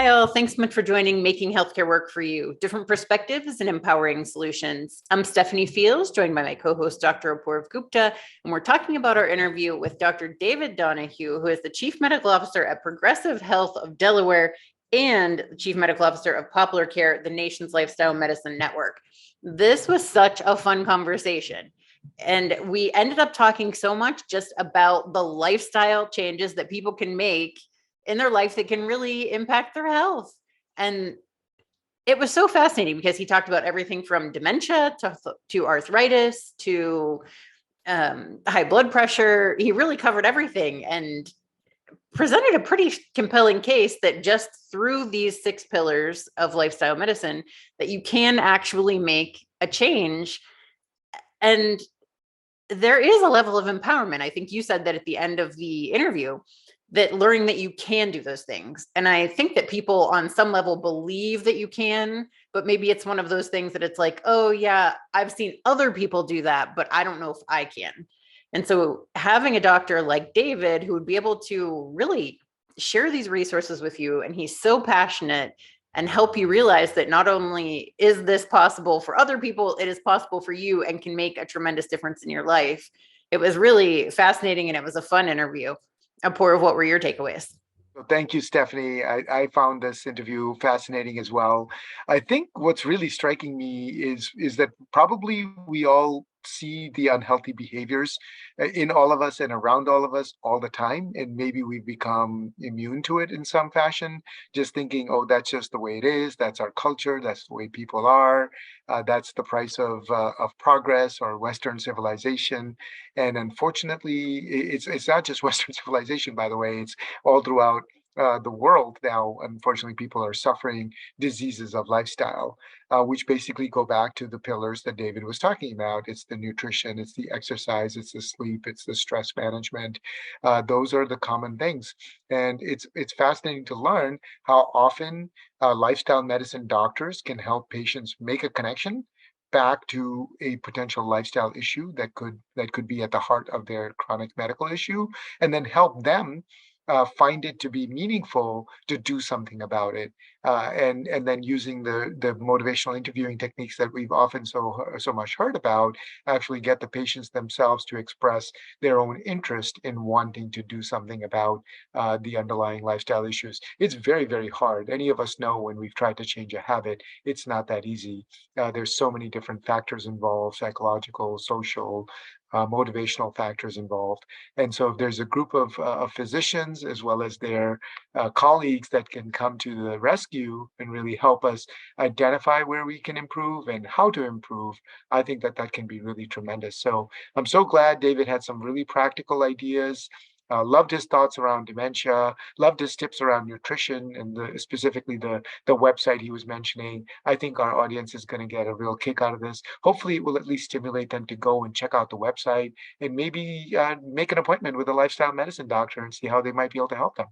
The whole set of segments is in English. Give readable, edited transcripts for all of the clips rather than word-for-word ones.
Hi, all. Thanks so much for joining Making Healthcare Work for You, different perspectives and empowering solutions. I'm Stephanie Fields, joined by my co-host, Dr. Apoorv Gupta, and we're talking about our interview with Dr. David Donohue, who is the Chief Medical Officer at Progressive Health of Delaware and the Chief Medical Officer of Poplar Care, the nation's lifestyle medicine network. This was such a fun conversation. And we ended up talking so much just about the lifestyle changes that people can make in their life that can really impact their health. And it was so fascinating because he talked about everything from dementia to arthritis to high blood pressure. He really covered everything and presented a pretty compelling case that just through these 6 pillars of lifestyle medicine that you can actually make a change. And there is a level of empowerment. I think you said that at the end of the interview, that learning that you can do those things. And I think that people on some level believe that you can, but maybe it's one of those things that it's like, oh yeah, I've seen other people do that, but I don't know if I can. And so having a doctor like David, who would be able to really share these resources with you, and he's so passionate and help you realize that not only is this possible for other people, it is possible for you and can make a tremendous difference in your life. It was really fascinating and it was a fun interview. Apoorv, what were your takeaways? So thank you, Stephanie. I found this interview fascinating as well. I think what's really striking me is that probably we all see the unhealthy behaviors in all of us and around all of us all the time, and maybe we've become immune to it in some fashion, just thinking, oh, that's just the way it is. That's our culture. That's the way people are. That's the price of progress or Western civilization. And unfortunately, it's not just Western civilization, by the way. It's all throughout the world now. Unfortunately, people are suffering diseases of lifestyle, which basically go back to the pillars that David was talking about. It's the nutrition, it's the exercise, it's the sleep, it's the stress management. Those are the common things, and it's fascinating to learn how often lifestyle medicine doctors can help patients make a connection back to a potential lifestyle issue that could be at the heart of their chronic medical issue, and then help them find it to be meaningful to do something about it, and then using the motivational interviewing techniques that we've often so much heard about, actually get the patients themselves to express their own interest in wanting to do something about the underlying lifestyle issues. It's very, very hard. Any of us know when we've tried to change a habit, it's not that easy. There's so many different factors involved: psychological, social, motivational factors involved. And so if there's a group of physicians as well as their colleagues that can come to the rescue and really help us identify where we can improve and how to improve, I think that can be really tremendous. So I'm so glad David had some really practical ideas. Loved his thoughts around dementia, loved his tips around nutrition, and specifically the website he was mentioning. I think our audience is going to get a real kick out of this. Hopefully, it will at least stimulate them to go and check out the website and maybe make an appointment with a lifestyle medicine doctor and see how they might be able to help them.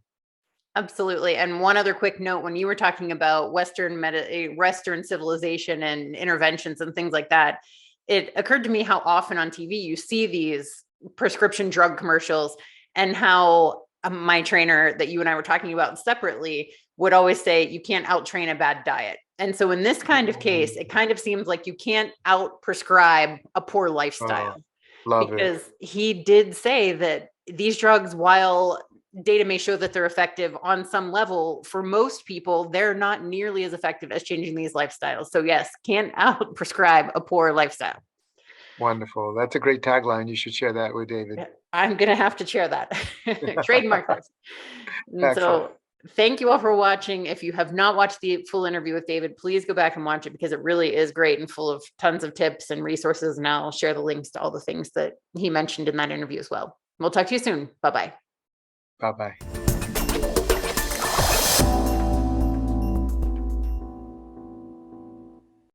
Absolutely. And one other quick note, when you were talking about Western civilization and interventions and things like that, it occurred to me how often on TV you see these prescription drug commercials, and how my trainer that you and I were talking about separately would always say, you can't out-train a bad diet. And so in this kind of case, it kind of seems like you can't out-prescribe a poor Oh, lifestyle, love it. because he did say that these drugs, while data may show that they're effective on some level, for most people, they're not nearly as effective as changing these lifestyles. So yes, can't out-prescribe a poor lifestyle. Wonderful. That's a great tagline. You should share that with David. I'm going to have to share that. Trademark this. And Excellent. so thank you all for watching. If you have not watched the full interview with David, please go back and watch it, because it really is great and full of tons of tips and resources. And I'll share the links to all the things that he mentioned in that interview as well. We'll talk to you soon. Bye-bye. Bye bye.